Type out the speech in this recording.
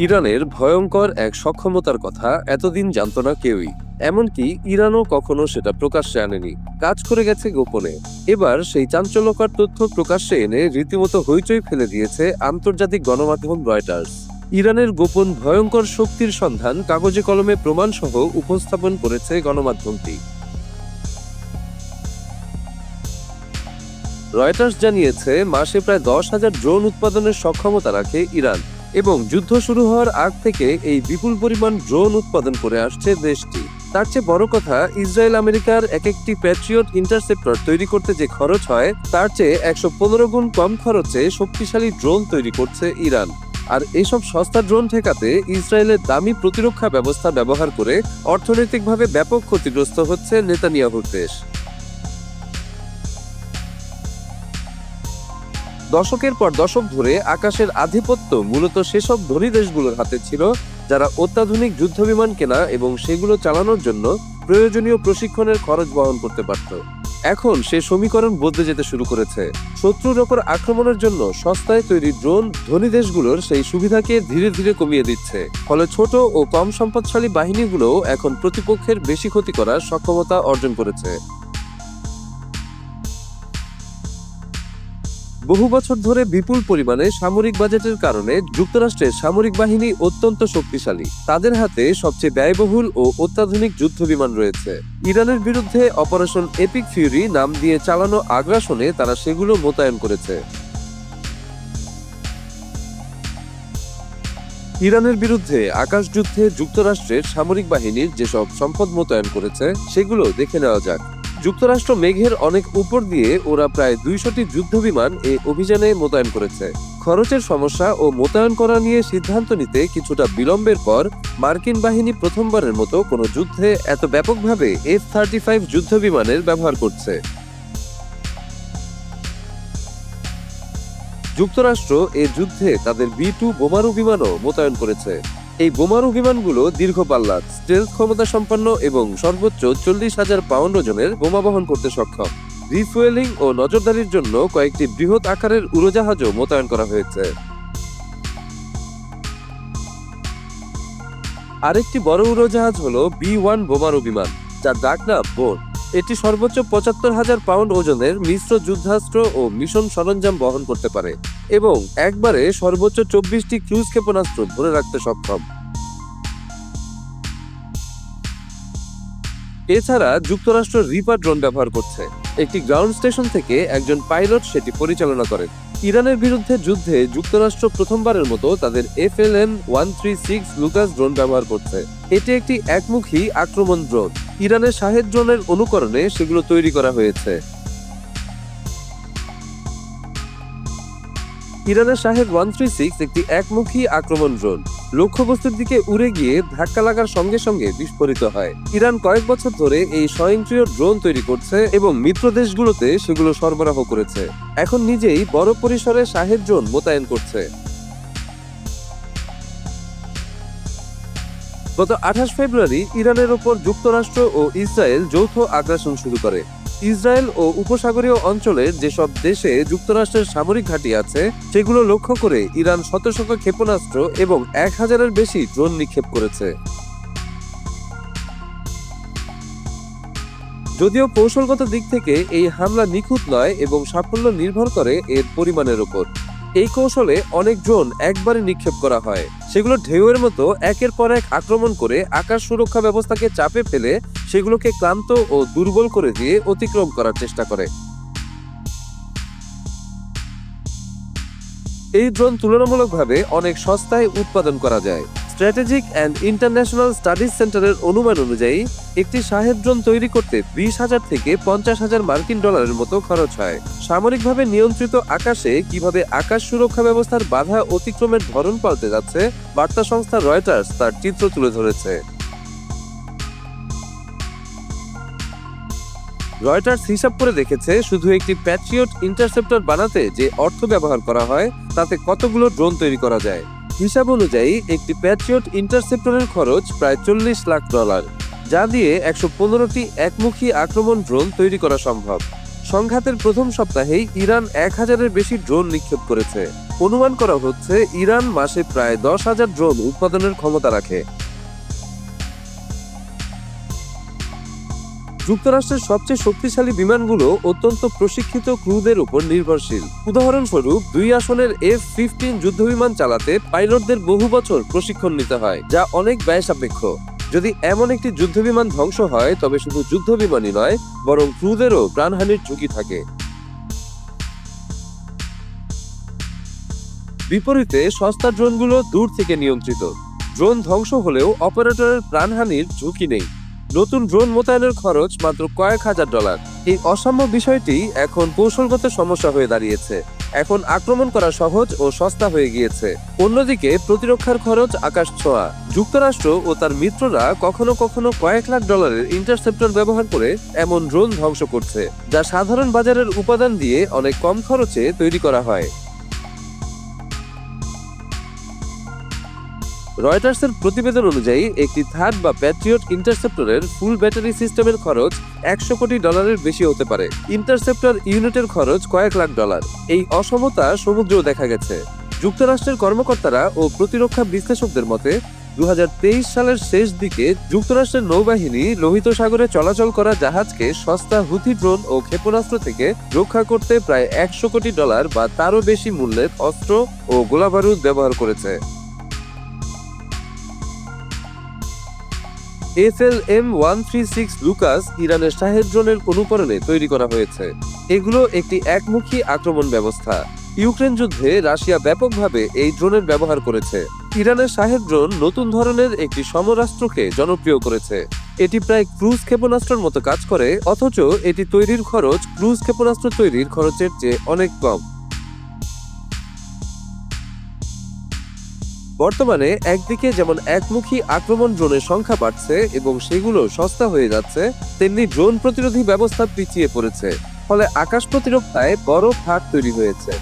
ইরানের ভয়ঙ্কর এক সক্ষমতার কথা এতদিন জানত না কেউই। এমনকি ইরানও কখনো সেটা প্রকাশ্যে আনেনি, কাজ করে গেছে গোপনে। এবার সেই চাঞ্চল্যকর তথ্য প্রকাশ্যে এনে রীতিমতো হইচই ফেলে দিয়েছে আন্তর্জাতিক গণমাধ্যম রয়টার্স। ইরানের গোপন ভয়ঙ্কর শক্তির সন্ধান কাগজে কলমে প্রমাণসহ উপস্থাপন করেছে গণমাধ্যমটি। রয়টার্স জানিয়েছে, মাসে প্রায় 10,000 ড্রোন উৎপাদনের সক্ষমতা রাখে ইরান এবং যুদ্ধ শুরু হওয়ার আগ থেকে এই বিপুল পরিমাণ ড্রোন উৎপাদন করে আসছে দেশটি। তার চেয়ে বড় কথা, ইসরায়েল আমেরিকার এক একটি প্যাট্রিয়ট ইন্টারসেপ্টর তৈরি করতে যে খরচ হয় তার চেয়ে 115 গুণ কম খরচে শক্তিশালী ড্রোন তৈরি করছে ইরান। আর এইসব সস্তা ড্রোন ঠেকাতে ইসরায়েলের দামি প্রতিরক্ষা ব্যবস্থা ব্যবহার করে অর্থনৈতিকভাবে ব্যাপক ক্ষতিগ্রস্ত হচ্ছে নেতানিয়াহুর দেশ। দশকের পর দশক ধরে আকাশের আধিপত্য মূলত সেসব ধনী দেশগুলোর হাতে ছিল, যারা অত্যাধুনিক যুদ্ধবিমান কেনা এবং সেগুলো চালানোর জন্য প্রয়োজনীয় প্রশিক্ষণের খরচ বহন করতে পারত। এখন সে সমীকরণ বদলে যেতে শুরু করেছে। শত্রুর ওপর আক্রমণের জন্য সস্তায় তৈরি ড্রোন ধনী দেশগুলোর সেই সুবিধাকে ধীরে ধীরে কমিয়ে দিচ্ছে। ফলে ছোট ও কম সম্পদশালী বাহিনীগুলোও এখন প্রতিপক্ষের বেশি ক্ষতি করার সক্ষমতা অর্জন করেছে। বহু বছর ধরে বিপুল পরিমাণে সামরিক বাজেটের কারণে যুক্তরাষ্ট্রের সামরিক বাহিনী অত্যন্ত শক্তিশালী। তাদের হাতে সবচেয়ে ব্যয়বহুল ও অত্যাধুনিক যুদ্ধবিমান রয়েছে। ইরানের বিরুদ্ধে অপারেশন এপিক ফিউরি নাম দিয়ে চালানো আগ্রাসনে তারা সেগুলো মোতায়েন করেছে। ইরানের বিরুদ্ধে আকাশ যুদ্ধে যুক্তরাষ্ট্রের সামরিক বাহিনীর যেসব সম্পদ মোতায়েন করেছে সেগুলো দেখে নেওয়া যাক। যুক্তরাষ্ট্র মেঘের অনেক উপর দিয়ে ওরা প্রায় 200টি যুদ্ধবিমান এই অভিযানে মোতায়েন করেছে। খরচের সমস্যা ও মোতায়েন করা নিয়ে সিদ্ধান্ত নিতে কিছুটা বিলম্বের পর মার্কিন বাহিনী প্রথমবারের মতো কোনো যুদ্ধে এত ব্যাপকভাবে F-35 যুদ্ধবিমানের ব্যবহার করছে। যুক্তরাষ্ট্র এ যুদ্ধে তাদের B-2 বোমারু বিমানও মোতায়েন করেছে। এই বোমারু বিমানগুলো দীর্ঘ পাল্লার, স্টেলথ ক্ষমতা সম্পন্ন এবং সর্বোচ্চ 40,000 পাউন্ড ওজনের বোমা বহন করতে সক্ষম। রিফুয়েলিং ও নজরদারির জন্য কয়েকটি বৃহৎ আকারের উড়োজাহাজও মোতায়েন করা হয়েছে। আরেকটি বড় উড়োজাহাজ হলো B-1 বোমারু বিমান, যার ডাকনাম বোন। এটি সর্বোচ্চ 75,000 পাউন্ড ওজনের মিশ্র যুদ্ধাস্ত্র ও মিশন সরঞ্জাম বহন করতে পারে এবং একবারে সর্বোচ্চ 24টি ক্রুজ ক্ষেপণাস্ত্র ধরে রাখতে সক্ষম। এছাড়া যুক্তরাষ্ট্র রিপার ড্রোন ব্যবহার করছে। একটি গ্রাউন্ড স্টেশন থেকে একজন পাইলট সেটি পরিচালনা করেন। ইরানের বিরুদ্ধে যুদ্ধে যুক্তরাষ্ট্র প্রথমবারের মতো তাদের FLM-136 লুকাস ড্রোন ব্যবহার করছে। এটি একটি একমুখী আক্রমণ ড্রোন। ইরানের শাহেদ ড্রোনের অনুকরণে সেগুলো তৈরি করা হয়েছে। ইরানের শাহেদ 136 একটি একমুখী আক্রমণ ড্রোন। লক্ষ্যবস্তুর দিকে উড়ে গিয়ে ধাক্কা লাগার সঙ্গে সঙ্গে বিস্ফোরিত হয়। ইরান কয়েক বছর ধরে এই স্বয়ংক্রিয় ড্রোন তৈরি করছে এবং মিত্র দেশগুলোতে সেগুলো সরবরাহ করেছে। এখন নিজেই বড় পরিসরে শাহেদ ড্রোন মোতায়েন করছে। গত 28 ফেব্রুয়ারি ইরানের ওপর যুক্তরাষ্ট্র ও ইসরায়েল যৌথ আগ্রাসন শুরু করে। ইসরায়েল ও উপসাগরীয় অঞ্চলের যেসব দেশে যুক্তরাষ্ট্রের সামরিক ঘাঁটি আছে সেগুলো লক্ষ্য করে ইরান শত শত ক্ষেপণাস্ত্র এবং 1000-এর বেশি ড্রোন নিক্ষেপ করেছে। যদিও কৌশলগত দিক থেকে এই হামলা নিখুঁত নয় এবং সাফল্য নির্ভর করে এর পরিমাণের উপর। এই কৌশলে অনেক ড্রোন একবারে নিক্ষেপ করা হয়। সেগুলো ঢেউয়ের মতো একের পর এক আক্রমণ করে আকাশ সুরক্ষা ব্যবস্থাকে চাপে ফেলে সেগুলোকে ক্লান্ত ও দুর্বল করে দিয়ে অতিক্রম করার চেষ্টা করে। এই ড্রোন তুলনামূলকভাবে অনেক সস্তায় উৎপাদন করা যায়। স্ট্র্যাটেজিক অ্যান্ড ইন্টারন্যাশনাল স্টাডিজ সেন্টারের অনুমান অনুযায়ী একটি শাহেদ ড্রোন তৈরি করতে 20,000 থেকে 50,000 মার্কিন ডলারের মতো খরচ হয়। সামরিকভাবে নিয়ন্ত্রিত আকাশে কিভাবে আকাশ সুরক্ষা ব্যবস্থার বাধা অতিক্রমের ধরন পাল্টে যাচ্ছে, বার্তা সংস্থা রয়টার্স তার চিত্র তুলে ধরেছে। রয়টার্স হিসাব করে দেখেছে, শুধু একটি প্যাট্রিয়ট ইন্টারসেপ্টর বানাতে যে অর্থ ব্যবহার করা হয় তাতে কতগুলো ড্রোন তৈরি করা যায়। হিসাব অনুযায়ী একটি প্যাট্রিয়ট ইন্টারসেপ্টরের খরচ প্রায় $40 লাখ, যা দিয়ে 115টি একমুখী আক্রমণ ড্রোন তৈরি করা সম্ভব। সংঘাতের প্রথম সপ্তাহেই ইরান 1000-এর বেশি ড্রোন নিক্ষেপ করেছে। অনুমান করা হচ্ছে ইরান মাসে প্রায় 10,000 ড্রোন উৎপাদনের ক্ষমতা রাখে। যুক্তরাষ্ট্রের সবচেয়ে শক্তিশালী বিমানগুলো অত্যন্ত প্রশিক্ষিত ক্রুদের উপর নির্ভরশীল। উদাহরণস্বরূপ 2 আসনের F-15 যুদ্ধবিমান চালাতে পাইলটদের বহু বছর প্রশিক্ষণ নিতে হয়, যা অনেক ব্যয় সাপেক্ষ। যদি এমন একটি যুদ্ধবিমান ধ্বংস হয় তবে শুধু যুদ্ধবিমানই নয়, বরং ক্রুদেরও প্রাণহানির ঝুঁকি থাকে। বিপরীতে সস্তা ড্রোনগুলো দূর থেকে নিয়ন্ত্রিত। ড্রোন ধ্বংস হলেও অপারেটরের প্রাণহানির ঝুঁকি নেই। নতুন ড্রোন মোতায়েনের খরচ মাত্র কয়েক হাজার ডলার। এই অসাম্য বিষয়টি এখন কৌশলগত সমস্যা হয়ে দাঁড়িয়েছে। এখন আক্রমণ করা সহজ ও সস্তা হয়ে গিয়েছে। অন্যদিকে প্রতিরক্ষার খরচ আকাশ ছোঁয়া। যুক্তরাষ্ট্র ও তার মিত্ররা কখনো কখনো কয়েক লাখ ডলারের ইন্টারসেপ্টর ব্যবহার করে এমন ড্রোন ধ্বংস করছে, যা সাধারণ বাজারের উপাদান দিয়ে অনেক কম খরচে তৈরি করা হয়। রয়টার্সের প্রতিবেদন অনুযায়ী একটি থার্ড বা প্যাট্রিয়ট ইন্টারসেপ্টরের ফুল ব্যাটারি সিস্টেমের খরচ 100 কোটি ডলারের বেশি হতে পারে। ইন্টারসেপ্টর ইউনিটের খরচ কয়েক লাখ ডলার। এই অসমতা সমুদ্রেও দেখা গেছে। যুক্তরাষ্ট্রের কর্মকর্তারা ও প্রতিরক্ষা বিশ্লেষকদের মতে 2023 সালের শেষ দিকে যুক্তরাষ্ট্রের নৌবাহিনী লোহিত সাগরে চলাচল করা জাহাজকে সস্তা হুথি ড্রোন ও ক্ষেপণাস্ত্র থেকে রক্ষা করতে প্রায় 100 কোটি ডলার বা তারও বেশি মূল্যের অস্ত্র ও গোলাবারুদ ব্যবহার করেছে। FLM-136 লুকাস ইরানের শাহেদ ড্রোনের অনুকরণে তৈরি করা হয়েছে। এগুলো একটি একমুখী আক্রমণ ব্যবস্থা। ইউক্রেন যুদ্ধে রাশিয়া ব্যাপকভাবে এই ড্রোনের ব্যবহার করেছে। ইরানের শাহেদ ড্রোন নতুন ধরনের একটি সমরাস্ত্রকে জনপ্রিয় করেছে। এটি প্রায় ক্রুজ ক্ষেপণাস্ত্রের মতো কাজ করে, অথচ এটি তৈরির খরচ ক্রুজ ক্ষেপণাস্ত্র তৈরির খরচের চেয়ে অনেক কম। বর্তমানে একদিকে যেমন একমুখী আক্রমণ ড্রোনের সংখ্যা বাড়ছে এবং সেগুলো সস্তা হয়ে যাচ্ছে, তেমনি ড্রোন প্রতিরোধী ব্যবস্থা পিছিয়ে পড়েছে। ফলে আকাশ প্রতিরক্ষায় বড় ফাঁক তৈরি হয়েছে।